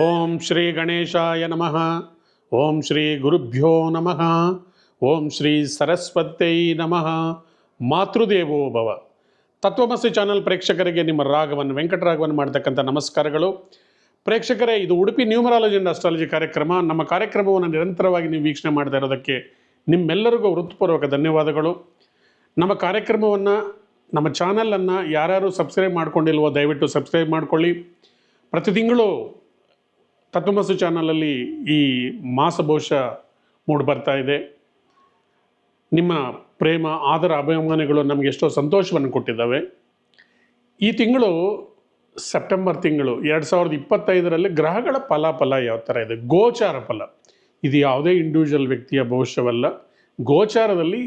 ಓಂ ಶ್ರೀ ಗಣೇಶಾಯ ನಮಃ. ಓಂ ಶ್ರೀ ಗುರುಭ್ಯೋ ನಮಃ. ಓಂ ಶ್ರೀ ಸರಸ್ವತೈ ನಮಃ. ಮಾತೃದೇವೋ ಭವ. ತತ್ವಮಸಿ ಚಾನಲ್ ಪ್ರೇಕ್ಷಕರಿಗೆ ನಿಮ್ಮ ರಾಘವನ್ ವೆಂಕಟರಾಘವನ್ ಮಾಡ್ತಕ್ಕಂಥ ನಮಸ್ಕಾರಗಳು. ಪ್ರೇಕ್ಷಕರೇ, ಇದು ಉಡುಪಿ ನ್ಯೂಮರಾಲಜಿ ಅಂಡ್ ಅಸ್ಟ್ರಾಲಜಿ ಕಾರ್ಯಕ್ರಮ. ನಮ್ಮ ಕಾರ್ಯಕ್ರಮವನ್ನು ನಿರಂತರವಾಗಿ ನೀವು ವೀಕ್ಷಣೆ ಮಾಡ್ತಾ ಇರೋದಕ್ಕೆ ನಿಮ್ಮೆಲ್ಲರಿಗೂ ಹೃತ್ಪೂರ್ವಕ ಧನ್ಯವಾದಗಳು. ನಮ್ಮ ಕಾರ್ಯಕ್ರಮವನ್ನು, ನಮ್ಮ ಚಾನಲನ್ನು ಯಾರ್ಯಾರು ಸಬ್ಸ್ಕ್ರೈಬ್ ಮಾಡ್ಕೊಂಡಿಲ್ವೋ ದಯವಿಟ್ಟು ಸಬ್ಸ್ಕ್ರೈಬ್ ಮಾಡ್ಕೊಳ್ಳಿ. ಪ್ರತಿ ತಿಂಗಳು ತತ್ವಮಸಿ ಚಾನಲಲ್ಲಿ ಈ ಮಾಸ ಭವಿಷ್ಯ ಮೂಡಿ ಬರ್ತಾ ಇದೆ. ನಿಮ್ಮ ಪ್ರೇಮ, ಆದರ, ಅಭಿಮಾನಗಳು ನಮಗೆ ಎಷ್ಟೋ ಸಂತೋಷವನ್ನು ಕೊಟ್ಟಿದ್ದಾವೆ. ಈ ತಿಂಗಳು ಸೆಪ್ಟೆಂಬರ್ ತಿಂಗಳು 2025ರಲ್ಲಿ ಗ್ರಹಗಳ ಫಲಾಫಲ ಯಾವ ಥರ ಇದೆ, ಗೋಚಾರ ಫಲ. ಇದು ಯಾವುದೇ ಇಂಡಿವಿಜುವಲ್ ವ್ಯಕ್ತಿಯ ಭವಿಷ್ಯವಲ್ಲ. ಗೋಚಾರದಲ್ಲಿ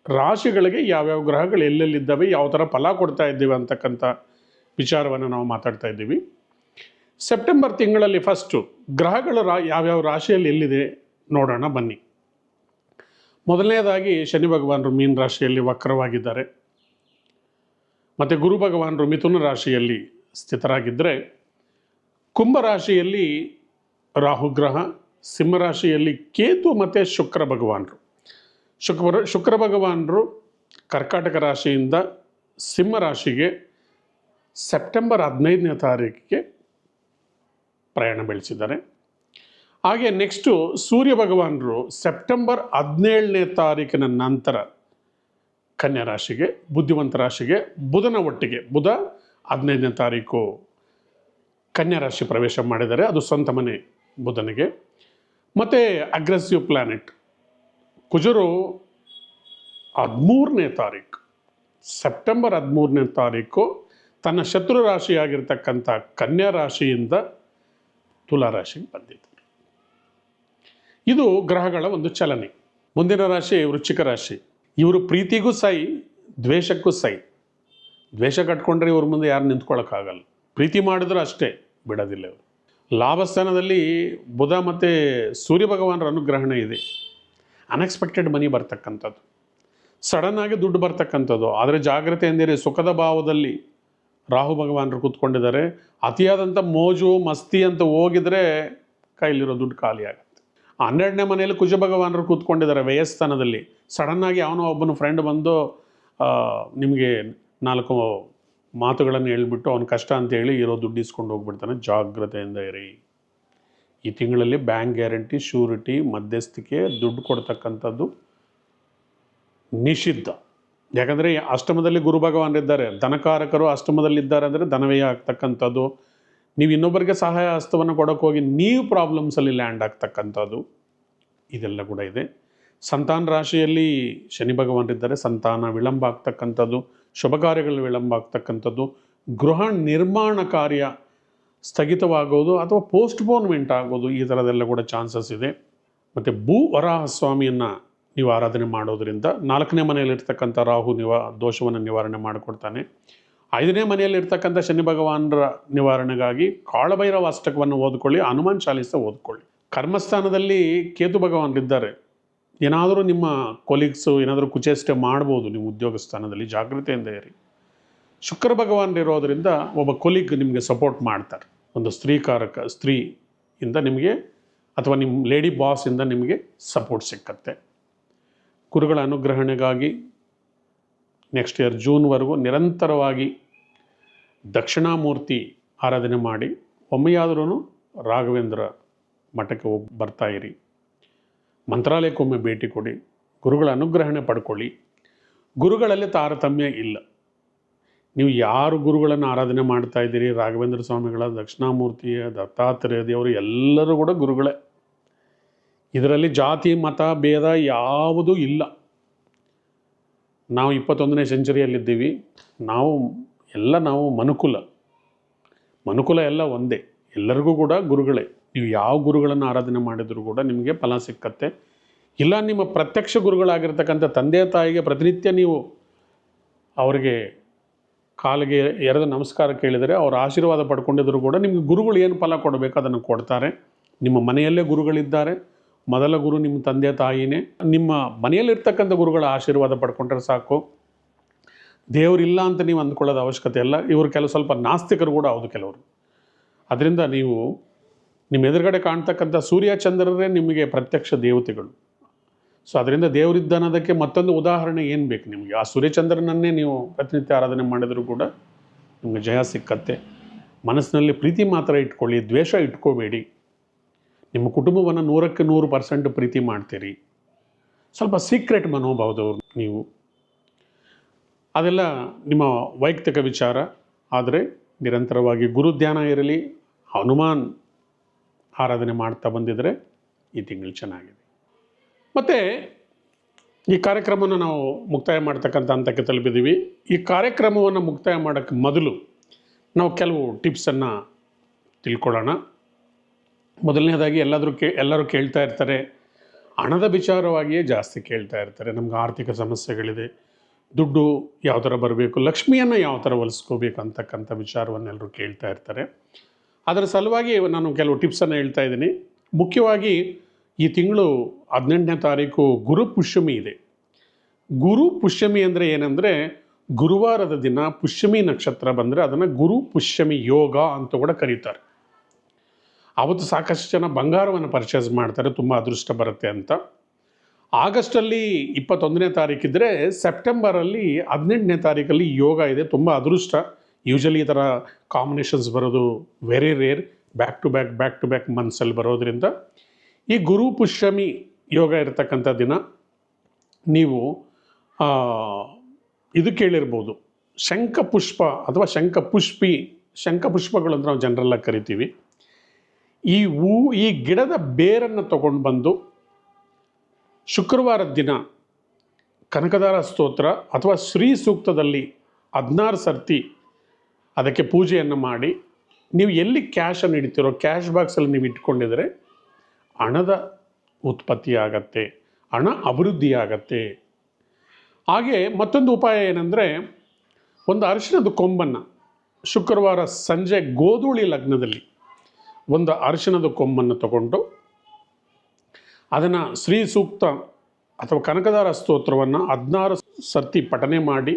ರಾಶಿಗಳಿಗೆ ಯಾವ್ಯಾವ ಗ್ರಹಗಳು ಎಲ್ಲೆಲ್ಲಿದ್ದಾವೆ, ಯಾವ ಥರ ಫಲ ಕೊಡ್ತಾ ಇದ್ದೀವಿ ಅಂತಕ್ಕಂಥ ವಿಚಾರವನ್ನು ನಾವು ಮಾತಾಡ್ತಾ ಇದ್ದೀವಿ. ಸೆಪ್ಟೆಂಬರ್ ತಿಂಗಳಲ್ಲಿ ಫಸ್ಟು ಗ್ರಹಗಳು ಯಾವ್ಯಾವ ರಾಶಿಯಲ್ಲಿ ಎಲ್ಲಿದೆ ನೋಡೋಣ ಬನ್ನಿ. ಮೊದಲನೇದಾಗಿ ಶನಿ ಭಗವಾನರು ಮೀನ ರಾಶಿಯಲ್ಲಿ ವಕ್ರವಾಗಿದ್ದಾರೆ. ಮತ್ತು ಗುರು ಭಗವಾನರು ಮಿಥುನ ರಾಶಿಯಲ್ಲಿ ಸ್ಥಿತರಾಗಿದ್ದರೆ, ಕುಂಭರಾಶಿಯಲ್ಲಿ ರಾಹುಗ್ರಹ, ಸಿಂಹರಾಶಿಯಲ್ಲಿ ಕೇತು ಮತ್ತು ಶುಕ್ರ ಭಗವಾನರು. ಶುಕ್ರ ಭಗವಾನರು ಕರ್ಕಾಟಕ ರಾಶಿಯಿಂದ ಸಿಂಹರಾಶಿಗೆ ಸೆಪ್ಟೆಂಬರ್ 15ನೇ ತಾರೀಕಿಗೆ ಪ್ರಯಾಣ ಬೆಳೆಸಿದ್ದಾರೆ. ಹಾಗೆ ನೆಕ್ಸ್ಟು ಸೂರ್ಯ ಭಗವಾನರು ಸೆಪ್ಟೆಂಬರ್ 17ನೇ ತಾರೀಕಿನ ನಂತರ ಕನ್ಯಾ ರಾಶಿಗೆ, ಬುದ್ಧಿವಂತ ರಾಶಿಗೆ ಬುಧನ ಒಟ್ಟಿಗೆ, ಬುಧ 15ನೇ ತಾರೀಕು ಕನ್ಯಾ ರಾಶಿ ಪ್ರವೇಶ ಮಾಡಿದ್ದಾರೆ. ಅದು ಸ್ವಂತ ಮನೆ ಬುಧನಿಗೆ. ಮತ್ತು ಅಗ್ರೆಸಿವ್ ಪ್ಲ್ಯಾನೆಟ್ ಕುಜರು 13ನೇ ತಾರೀಕು, ಸೆಪ್ಟೆಂಬರ್ 13ನೇ ತಾರೀಕು ತನ್ನ ಶತ್ರು ರಾಶಿಯಾಗಿರ್ತಕ್ಕಂಥ ಕನ್ಯಾ ರಾಶಿಯಿಂದ ತುಲಾ ರಾಶಿಗೆ ಬಂದಿದ್ದಾರೆ. ಇದು ಗ್ರಹಗಳ ಒಂದು ಚಲನೆ. ಮುಂದಿನ ರಾಶಿ ವೃಶ್ಚಿಕ ರಾಶಿ. ಇವರು ಪ್ರೀತಿಗೂ ಸೈ, ದ್ವೇಷಕ್ಕೂ ಸೈ. ದ್ವೇಷ ಕಟ್ಕೊಂಡ್ರೆ ಇವ್ರ ಮುಂದೆ ಯಾರು ನಿಂತ್ಕೊಳ್ಳೋಕ್ಕಾಗಲ್ಲ. ಪ್ರೀತಿ ಮಾಡಿದ್ರು ಅಷ್ಟೇ, ಬಿಡೋದಿಲ್ಲ ಇವರು. ಲಾಭಸ್ಥಾನದಲ್ಲಿ ಬುಧ ಮತ್ತು ಸೂರ್ಯ ಭಗವಾನರ ಅನುಗ್ರಹಣ ಇದೆ. ಅನ್ಎಕ್ಸ್ಪೆಕ್ಟೆಡ್ ಮನಿ ಬರ್ತಕ್ಕಂಥದ್ದು, ಸಡನ್ನಾಗಿ ದುಡ್ಡು ಬರ್ತಕ್ಕಂಥದ್ದು. ಆದರೆ ಜಾಗ್ರತೆ ಎಂದರೆ ಸುಖದ ಭಾವದಲ್ಲಿ ರಾಹು ಭಗವಾನರು ಕೂತ್ಕೊಂಡಿದ್ದಾರೆ. ಅತಿಯಾದಂಥ ಮೋಜು ಮಸ್ತಿ ಅಂತ ಹೋಗಿದರೆ ಕೈಲಿರೋ ದುಡ್ಡು ಖಾಲಿ ಆಗುತ್ತೆ. 12ನೇ ಮನೆಯಲ್ಲಿ ಕುಜ ಭಗವಾನರು ಕೂತ್ಕೊಂಡಿದ್ದಾರೆ ವ್ಯಯಸ್ಥಾನದಲ್ಲಿ. ಸಡನ್ನಾಗಿ ಅವನೋ ಒಬ್ಬನ ಫ್ರೆಂಡ್ ಬಂದು ನಿಮಗೆ 4 ಮಾತುಗಳನ್ನು ಹೇಳ್ಬಿಟ್ಟು ಅವನ ಕಷ್ಟ ಅಂತೇಳಿ ಇರೋ ದುಡ್ಡು ಇಸ್ಕೊಂಡು ಹೋಗ್ಬಿಡ್ತಾನೆ. ಜಾಗ್ರತೆಯಿಂದ ಇರಿ. ಈ ತಿಂಗಳಲ್ಲಿ ಬ್ಯಾಂಕ್ ಗ್ಯಾರಂಟಿ, ಶ್ಯೂರಿಟಿ, ಮಧ್ಯಸ್ಥಿಕೆ, ದುಡ್ಡು ಕೊಡ್ತಕ್ಕಂಥದ್ದು ನಿಷಿದ್ಧ. ಯಾಕಂದರೆ ಅಷ್ಟಮದಲ್ಲಿ ಗುರು ಭಗವಾನರಿದ್ದಾರೆ, ಧನಕಾರಕರು ಅಷ್ಟಮದಲ್ಲಿದ್ದಾರೆ. ಅಂದರೆ ಧನವ್ಯಯ ಆಗ್ತಕ್ಕಂಥದ್ದು, ನೀವು ಇನ್ನೊಬ್ಬರಿಗೆ ಸಹಾಯ ಹಸ್ತವನ್ನು ಕೊಡೋಕೆ ಹೋಗಿ ನೀವು ಪ್ರಾಬ್ಲಮ್ಸಲ್ಲಿ ಲ್ಯಾಂಡ್ ಆಗ್ತಕ್ಕಂಥದ್ದು, ಇದೆಲ್ಲ ಕೂಡ ಇದೆ. ಸಂತಾನ ರಾಶಿಯಲ್ಲಿ ಶನಿ ಭಗವಾನರಿದ್ದಾರೆ. ಸಂತಾನ ವಿಳಂಬ ಆಗ್ತಕ್ಕಂಥದ್ದು, ಶುಭ ಕಾರ್ಯಗಳು ವಿಳಂಬ ಆಗ್ತಕ್ಕಂಥದ್ದು, ಗೃಹ ನಿರ್ಮಾಣ ಕಾರ್ಯ ಸ್ಥಗಿತವಾಗೋದು ಅಥವಾ ಪೋಸ್ಟ್ಪೋನ್ಮೆಂಟ್ ಆಗೋದು, ಈ ಥರದ್ದೆಲ್ಲ ಕೂಡ ಚಾನ್ಸಸ್ ಇದೆ. ಮತ್ತು ಭೂ ವರಾಹ ಸ್ವಾಮಿಯನ್ನು ನೀವು ಆರಾಧನೆ ಮಾಡೋದರಿಂದ 4ನೇ ಮನೆಯಲ್ಲಿರ್ತಕ್ಕಂಥ ರಾಹು ದೋಷವನ್ನು ನಿವಾರಣೆ ಮಾಡಿಕೊಡ್ತಾನೆ. 5ನೇ ಮನೆಯಲ್ಲಿರ್ತಕ್ಕಂಥ ಶನಿ ಭಗವಾನರ ನಿವಾರಣೆಗಾಗಿ ಕಾಳಭೈರವ ಅಷ್ಟಕವನ್ನು ಓದ್ಕೊಳ್ಳಿ, ಹನುಮಾನ್ ಚಾಲೀಸ ಓದ್ಕೊಳ್ಳಿ. ಕರ್ಮಸ್ಥಾನದಲ್ಲಿ ಕೇತು ಭಗವಾನರಿದ್ದಾರೆ. ಏನಾದರೂ ನಿಮ್ಮ ಕೊಲೀಗ್ಸು ಏನಾದರೂ ಕುಚೇಷ್ಟೆ ಮಾಡ್ಬೋದು ನಿಮ್ಮ ಉದ್ಯೋಗ ಸ್ಥಾನದಲ್ಲಿ, ಜಾಗೃತೆಯಿಂದ ಇರಿ. ಶುಕ್ರ ಭಗವಾನರಿರೋದ್ರಿಂದ ಒಬ್ಬ ಕೊಲೀಗ್ ನಿಮಗೆ ಸಪೋರ್ಟ್ ಮಾಡ್ತಾರೆ. ಒಂದು ಸ್ತ್ರೀಯಿಂದ ನಿಮಗೆ ಅಥವಾ ನಿಮ್ಮ ಲೇಡಿ ಬಾಸಿಂದ ನಿಮಗೆ ಸಪೋರ್ಟ್ ಸಿಕ್ಕತ್ತೆ. ಗುರುಗಳ ಅನುಗ್ರಹಣೆಗಾಗಿ ನೆಕ್ಸ್ಟ್ ಇಯರ್ ಜೂನ್ವರೆಗೂ ನಿರಂತರವಾಗಿ ದಕ್ಷಿಣಾಮೂರ್ತಿ ಆರಾಧನೆ ಮಾಡಿ, ಒಮ್ಮೆಯಾದರೂ ರಾಘವೇಂದ್ರ ಮಠಕ್ಕೆ ಹೋಗಿ ಬರ್ತಾ ಇರಿ. ಮಂತ್ರಾಲಯಕ್ಕೊಮ್ಮೆ ಭೇಟಿ ಕೊಡಿ, ಗುರುಗಳ ಅನುಗ್ರಹಣೆ ಪಡ್ಕೊಳ್ಳಿ. ಗುರುಗಳಲ್ಲಿ ತಾರತಮ್ಯ ಇಲ್ಲ. ನೀವು ಯಾರು ಗುರುಗಳನ್ನು ಆರಾಧನೆ ಮಾಡ್ತಾ ಇದ್ದೀರಿ, ರಾಘವೇಂದ್ರ ಸ್ವಾಮಿಗಳ, ದಕ್ಷಿಣಾಮೂರ್ತಿಯ, ದತ್ತಾತ್ರೇಯ ದೇವರು ಎಲ್ಲರೂ ಕೂಡ ಗುರುಗಳೇ. ಇದರಲ್ಲಿ ಜಾತಿ ಮತ ಭೇದ ಯಾವುದೂ ಇಲ್ಲ. ನಾವು 21ನೇ ಸೆಂಚುರಿಯಲ್ಲಿದ್ದೀವಿ. ನಾವು ಮನುಕುಲ ಎಲ್ಲ ಒಂದೇ. ಎಲ್ಲರಿಗೂ ಕೂಡ ಗುರುಗಳೇ. ನೀವು ಯಾವ ಗುರುಗಳನ್ನು ಆರಾಧನೆ ಮಾಡಿದರೂ ಕೂಡ ನಿಮಗೆ ಫಲ ಸಿಕ್ಕತ್ತೆ. ಇಲ್ಲ, ನಿಮ್ಮ ಪ್ರತ್ಯಕ್ಷ ಗುರುಗಳಾಗಿರ್ತಕ್ಕಂಥ ತಂದೆ ತಾಯಿಗೆ ಪ್ರತಿನಿತ್ಯ ನೀವು ಅವರಿಗೆ ಕಾಲಿಗೆ ಎರೆದು ನಮಸ್ಕಾರ ಕೇಳಿದರೆ, ಅವರ ಆಶೀರ್ವಾದ ಪಡ್ಕೊಂಡಿದ್ರು ಕೂಡ ನಿಮಗೆ ಗುರುಗಳು ಏನು ಫಲ ಕೊಡಬೇಕು ಅದನ್ನು ಕೊಡ್ತಾರೆ. ನಿಮ್ಮ ಮನೆಯಲ್ಲೇ ಗುರುಗಳಿದ್ದಾರೆ. ಮೊದಲ ಗುರು ನಿಮ್ಮ ತಂದೆ ತಾಯಿನೇ. ನಿಮ್ಮ ಮನೆಯಲ್ಲಿರ್ತಕ್ಕಂಥ ಗುರುಗಳ ಆಶೀರ್ವಾದ ಪಡ್ಕೊಂಡ್ರೆ ಸಾಕು. ದೇವರಿಲ್ಲ ಅಂತ ನೀವು ಅಂದ್ಕೊಳ್ಳೋದು ಅವಶ್ಯಕತೆ ಇಲ್ಲ. ಇವರು ಸ್ವಲ್ಪ ನಾಸ್ತಿಕರು ಕೂಡ ಹೌದು ಕೆಲವರು. ಅದರಿಂದ ನೀವು ನಿಮ್ಮ ಎದುರುಗಡೆ ಕಾಣ್ತಕ್ಕಂಥ ಸೂರ್ಯ ಚಂದ್ರರೇ ನಿಮಗೆ ಪ್ರತ್ಯಕ್ಷ ದೇವತೆಗಳು. ಸೊ ಅದರಿಂದ ದೇವರಿದ್ದ ಅನ್ನೋದಕ್ಕೆ ಮತ್ತೊಂದು ಉದಾಹರಣೆ ಏನು ಬೇಕು ನಿಮಗೆ? ಆ ಸೂರ್ಯಚಂದ್ರನನ್ನೇ ನೀವು ಪ್ರತಿನಿತ್ಯ ಆರಾಧನೆ ಮಾಡಿದರೂ ಕೂಡ ನಿಮಗೆ ಜಯ ಸಿಕ್ಕತ್ತೆ. ಮನಸ್ಸಿನಲ್ಲಿ ಪ್ರೀತಿ ಮಾತ್ರ ಇಟ್ಕೊಳ್ಳಿ, ದ್ವೇಷ ಇಟ್ಕೋಬೇಡಿ. ನಿಮ್ಮ ಕುಟುಂಬವನ್ನು 100ಕ್ಕೆ 100% ಪ್ರೀತಿ ಮಾಡ್ತೀರಿ. ಸ್ವಲ್ಪ ಸೀಕ್ರೆಟ್ ಮನೋಭಾವದವರು ನೀವು. ಅದೆಲ್ಲ ನಿಮ್ಮ ವೈಯಕ್ತಿಕ ವಿಚಾರ. ಆದರೆ ನಿರಂತರವಾಗಿ ಗುರು ಧ್ಯಾನ ಇರಲಿ, ಹನುಮಾನ್ ಆರಾಧನೆ ಮಾಡ್ತಾ ಬಂದಿದ್ದರೆ ಈ ತಿಂಗಳು ಚೆನ್ನಾಗಿದೆ. ಮತ್ತು ಈ ಕಾರ್ಯಕ್ರಮವನ್ನು ನಾವು ಮುಕ್ತಾಯ ಮಾಡ್ತಕ್ಕಂಥ ಹಂತಕ್ಕೆ ತಲುಪಿದ್ದೀವಿ. ಈ ಕಾರ್ಯಕ್ರಮವನ್ನು ಮುಕ್ತಾಯ ಮಾಡೋಕ್ಕೆ ಮೊದಲು ನಾವು ಕೆಲವು ಟಿಪ್ಸನ್ನು ತಿಳ್ಕೊಳ್ಳೋಣ. ಮೊದಲನೇದಾಗಿ ಎಲ್ಲರೂ ಕೇಳ್ತಾ ಇರ್ತಾರೆ, ಹಣದ ವಿಚಾರವಾಗಿಯೇ ಜಾಸ್ತಿ ಕೇಳ್ತಾ ಇರ್ತಾರೆ. ನಮ್ಗೆ ಆರ್ಥಿಕ ಸಮಸ್ಯೆಗಳಿದೆ, ದುಡ್ಡು ಯಾವ ಥರ ಬರಬೇಕು, ಲಕ್ಷ್ಮಿಯನ್ನು ಯಾವ ಥರ ಒಲಿಸ್ಕೋಬೇಕು ಅಂತಕ್ಕಂಥ ವಿಚಾರವನ್ನೆಲ್ಲರೂ ಕೇಳ್ತಾ ಇರ್ತಾರೆ. ಅದರ ಸಲುವಾಗಿ ನಾನು ಕೆಲವು ಟಿಪ್ಸನ್ನು ಹೇಳ್ತಾ ಇದ್ದೀನಿ. ಮುಖ್ಯವಾಗಿ ಈ ತಿಂಗಳು 18ನೇ ತಾರೀಕು ಗುರು ಪುಷ್ಯಮಿ ಇದೆ. ಗುರು ಪುಷ್ಯಮಿ ಅಂದರೆ ಏನಂದರೆ, ಗುರುವಾರದ ದಿನ ಪುಷ್ಯಮಿ ನಕ್ಷತ್ರ ಬಂದರೆ ಅದನ್ನು ಗುರು ಪುಷ್ಯಮಿ ಯೋಗ ಅಂತ ಕೂಡ ಕರೀತಾರೆ. ಆವತ್ತು ಸಾಕಷ್ಟು ಜನ ಬಂಗಾರವನ್ನು ಪರ್ಚೇಸ್ ಮಾಡ್ತಾರೆ, ತುಂಬ ಅದೃಷ್ಟ ಬರುತ್ತೆ ಅಂತ. ಆಗಸ್ಟಲ್ಲಿ 21ನೇ ತಾರೀಕಿದ್ರೆ ಸೆಪ್ಟೆಂಬರಲ್ಲಿ 18ನೇ ತಾರೀಕಲ್ಲಿ ಯೋಗ ಇದೆ, ತುಂಬ ಅದೃಷ್ಟ. ಯೂಶಲಿ ಈ ಥರ ಕಾಂಬಿನೇಷನ್ಸ್ ಬರೋದು very rare, back to back ಮಂತ್ಸಲ್ಲಿ ಬರೋದ್ರಿಂದ ಈ ಗುರು ಪುಷ್ಯಮಿ ಯೋಗ ಇರತಕ್ಕಂಥ ದಿನ ನೀವು ಇದು ಕೇಳಿರ್ಬೋದು, ಶಂಖಪುಷ್ಪ ಅಥವಾ ಶಂಖಪುಷ್ಪಗಳು ಅಂತ ನಾವು ಜನರಲ್ಲಾಗಿ ಕರಿತೀವಿ. ಈ ಗಿಡದ ಬೇರನ್ನು ತಗೊಂಡು ಬಂದು ಶುಕ್ರವಾರದ ದಿನ ಕನಕದಾರ ಸ್ತೋತ್ರ ಅಥವಾ ಶ್ರೀ ಸೂಕ್ತದಲ್ಲಿ 16 ಸರ್ತಿ ಅದಕ್ಕೆ ಪೂಜೆಯನ್ನು ಮಾಡಿ, ನೀವು ಎಲ್ಲಿ ಕ್ಯಾಶನ್ನು ಇಡ್ತೀರೋ ಕ್ಯಾಶ್ ಬಾಕ್ಸಲ್ಲಿ ನೀವು ಇಟ್ಕೊಂಡಿದರೆ ಹಣದ ಉತ್ಪತ್ತಿ ಆಗತ್ತೆ, ಹಣ ಅಭಿವೃದ್ಧಿ ಆಗತ್ತೆ. ಹಾಗೆ ಮತ್ತೊಂದು ಉಪಾಯ ಏನಂದರೆ, ಒಂದು ಅರಿಶಿಣದ ಕೊಂಬನ್ನು ಶುಕ್ರವಾರ ಸಂಜೆ ಗೋಧೂಳಿ ಲಗ್ನದಲ್ಲಿ ಒಂದು ಅರಿಶಿಣದ ಕೊಂಬನ್ನು ತಗೊಂಡು ಅದನ್ನು ಶ್ರೀ ಸೂಕ್ತ ಅಥವಾ ಕನಕದಾರ ಸ್ತೋತ್ರವನ್ನು 16 ಸರ್ತಿ ಪಠನೆ ಮಾಡಿ,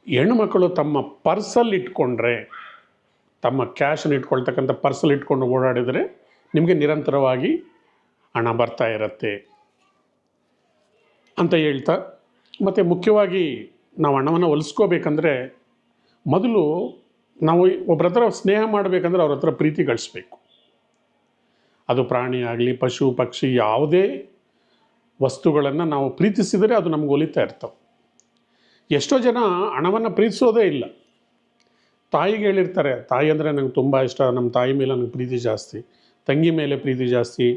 ಹೆಣ್ಣುಮಕ್ಕಳು ತಮ್ಮ ಪರ್ಸಲ್ಲಿ ಇಟ್ಕೊಂಡ್ರೆ, ತಮ್ಮ ಕ್ಯಾಶನ್ನು ಇಟ್ಕೊಳ್ತಕ್ಕಂಥ ಪರ್ಸಲ್ಲಿ ಇಟ್ಕೊಂಡು ಓಡಾಡಿದರೆ ನಿಮಗೆ ನಿರಂತರವಾಗಿ ಹಣ ಬರ್ತಾ ಇರುತ್ತೆ ಅಂತ ಹೇಳ್ತಾ, ಮತ್ತು ಮುಖ್ಯವಾಗಿ ನಾವು ಹಣವನ್ನು ಹೊಲಿಸ್ಕೋಬೇಕಂದ್ರೆ ಮೊದಲು ನಾವು ಒಬ್ಬರ ಹತ್ರ ಸ್ನೇಹ ಮಾಡಬೇಕಂದ್ರೆ ಅವ್ರ ಹತ್ರ ಪ್ರೀತಿ ಗಳಿಸ್ಬೇಕು. ಅದು ಪ್ರಾಣಿ ಆಗಲಿ, ಪಶು ಪಕ್ಷಿ, ಯಾವುದೇ ವಸ್ತುಗಳನ್ನು ನಾವು ಪ್ರೀತಿಸಿದರೆ ಅದು ನಮ್ಗೆ ಒಲಿತಾ ಇರ್ತವೆ. ಎಷ್ಟೋ ಜನ ಹಣವನ್ನು ಪ್ರೀತಿಸೋದೇ ಇಲ್ಲ. ತಾಯಿಗೆ ಹೇಳಿರ್ತಾರೆ, ತಾಯಿ ಅಂದರೆ ನಂಗೆ ತುಂಬ ಇಷ್ಟ, ನಮ್ಮ ತಾಯಿ ಮೇಲೆ ನನಗೆ ಪ್ರೀತಿ ಜಾಸ್ತಿ, ತಂಗಿ ಮೇಲೆ ಪ್ರೀತಿ ಜಾಸ್ತಿ,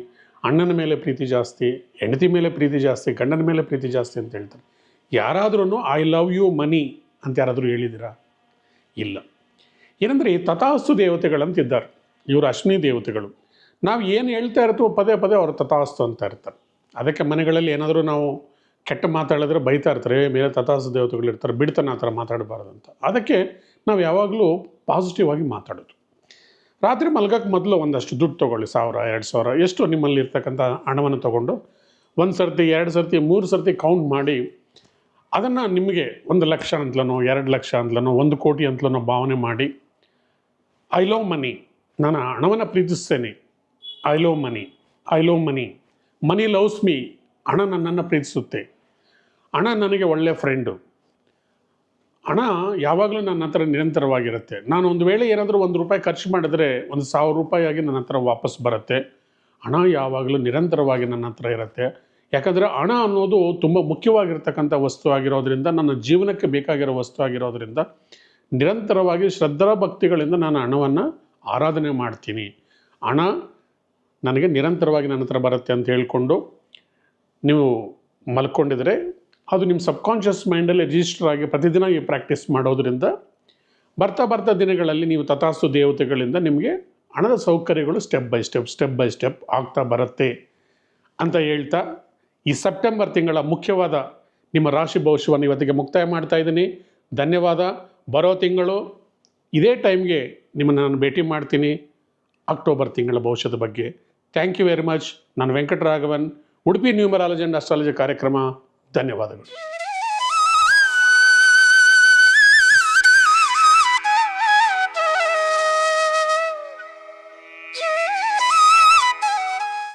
ಅಣ್ಣನ ಮೇಲೆ ಪ್ರೀತಿ ಜಾಸ್ತಿ, ಹೆಂಡತಿ ಮೇಲೆ ಪ್ರೀತಿ ಜಾಸ್ತಿ, ಗಂಡನ ಮೇಲೆ ಪ್ರೀತಿ ಜಾಸ್ತಿ ಅಂತ ಹೇಳ್ತಾರೆ. ಯಾರಾದ್ರೂ ಐ ಲವ್ ಯು ಮನಿ ಅಂತ ಯಾರಾದರೂ ಹೇಳಿದ್ದೀರಾ? ಇಲ್ಲ. ಏನಂದರೆ ತಥಾಸ್ತು ದೇವತೆಗಳಂತಿದ್ದಾರೆ, ಇವರು ಅಶ್ವಿನಿ ದೇವತೆಗಳು. ನಾವು ಏನು ಹೇಳ್ತಾ ಇರ್ತೀವೋ ಪದೇ ಅವರು ತಥಾಸ್ತು ಅಂತ ಇರ್ತಾರೆ. ಅದಕ್ಕೆ ಮನೆಗಳಲ್ಲಿ ಏನಾದರೂ ನಾವು ಕೆಟ್ಟ ಮಾತಾಡಿದ್ರೆ ಬೈತಾ ಇರ್ತಾರೆ, ಮೇಲೆ ತಥಾಸ್ತು ದೇವತೆಗಳು ಇರ್ತಾರೆ, ಬಿಡ್ತಾನೆ ಆ ಥರ ಮಾತಾಡಬಾರ್ದು ಅಂತ. ಅದಕ್ಕೆ ನಾವು ಯಾವಾಗಲೂ ಪಾಸಿಟಿವ್ ಆಗಿ ಮಾತಾಡೋದು. ರಾತ್ರಿ ಮಲ್ಗಕ್ಕೆ ಮೊದಲು ಒಂದಷ್ಟು ದುಡ್ಡು ತೊಗೊಳ್ಳಿ, 1000 2000 ಎಷ್ಟು ನಿಮ್ಮಲ್ಲಿ ಇರ್ತಕ್ಕಂಥ ಹಣವನ್ನು ತೊಗೊಂಡು 1 ಸರ್ತಿ 2 ಸರ್ತಿ 3 ಸರ್ತಿ ಕೌಂಟ್ ಮಾಡಿ ಅದನ್ನು ನಿಮಗೆ 1 ಲಕ್ಷ ಅಂತಲೋ 2 ಲಕ್ಷ ಅಂತಲೋ 1 ಕೋಟಿ ಅಂತಲೋ ಭಾವನೆ ಮಾಡಿ, ಐ ಲವ್ ಮನಿ, ನಾನು ಹಣವನ್ನು ಪ್ರೀತಿಸ್ತೇನೆ, I love money, money loves me, ಹಣ ನನ್ನನ್ನು ಪ್ರೀತಿಸುತ್ತೆ, ಹಣ ನನಗೆ ಒಳ್ಳೆಯ ಫ್ರೆಂಡು, ಹಣ ಯಾವಾಗಲೂ ನನ್ನ ಹತ್ರ ನಿರಂತರವಾಗಿರುತ್ತೆ. ನಾನು ಒಂದು ವೇಳೆ ಏನಾದರೂ ₹1 ಖರ್ಚು ಮಾಡಿದ್ರೆ 1000 ರೂಪಾಯಿ ಆಗಿ ನನ್ನ ಹತ್ರ ವಾಪಸ್ ಬರುತ್ತೆ. ಹಣ ಯಾವಾಗಲೂ ನಿರಂತರವಾಗಿ ನನ್ನ ಹತ್ರ ಇರುತ್ತೆ. ಯಾಕಂದರೆ ಹಣ ಅನ್ನೋದು ತುಂಬ ಮುಖ್ಯವಾಗಿರ್ತಕ್ಕಂಥ ವಸ್ತು ಆಗಿರೋದ್ರಿಂದ, ನನ್ನ ಜೀವನಕ್ಕೆ ಬೇಕಾಗಿರೋ ವಸ್ತು ಆಗಿರೋದ್ರಿಂದ ನಿರಂತರವಾಗಿ ಶ್ರದ್ಧಾ ಭಕ್ತಿಗಳಿಂದ ನಾನು ಹಣವನ್ನು ಆರಾಧನೆ ಮಾಡ್ತೀನಿ. ಹಣ ನನಗೆ ನಿರಂತರವಾಗಿ ನನ್ನ ಹತ್ರ ಬರುತ್ತೆ ಅಂತ ಹೇಳ್ಕೊಂಡು ನೀವು ಮಲ್ಕೊಂಡಿದ್ರೆ ಅದು ನಿಮ್ಮ ಸಬ್ಕಾನ್ಷಿಯಸ್ ಮೈಂಡಲ್ಲಿ ರಿಜಿಸ್ಟರ್ ಆಗಿ ಪ್ರತಿದಿನ ಈ ಪ್ರಾಕ್ಟೀಸ್ ಮಾಡೋದ್ರಿಂದ ಬರ್ತಾ ದಿನಗಳಲ್ಲಿ ನೀವು ತಥಾಸ್ತು ದೇವತೆಗಳಿಂದ ನಿಮಗೆ ಹಣದ ಸೌಕರ್ಯಗಳು ಸ್ಟೆಪ್ ಬೈ ಸ್ಟೆಪ್ ಆಗ್ತಾ ಬರುತ್ತೆ ಅಂತ ಹೇಳ್ತಾ, ಈ ಸೆಪ್ಟೆಂಬರ್ ತಿಂಗಳ ಮುಖ್ಯವಾದ ನಿಮ್ಮ ರಾಶಿ ಭವಿಷ್ಯವನ್ನು ಇವತ್ತಿಗೆ ಮುಕ್ತಾಯ ಮಾಡ್ತಾ ಇದ್ದೀನಿ. ಧನ್ಯವಾದ. ಬರೋ ತಿಂಗಳು ಇದೇ ಟೈಮ್ಗೆ ನಿಮ್ಮನ್ನು ನಾನು ಭೇಟಿ ಮಾಡ್ತೀನಿ ಅಕ್ಟೋಬರ್ ತಿಂಗಳ ಭವಿಷ್ಯದ ಬಗ್ಗೆ. Thank you very much. ನಾನು Venkataraghavan, Udupi numerology and astrology ಕಾರ್ಯಕ್ರಮ. ಧನ್ಯವಾದಗಳು.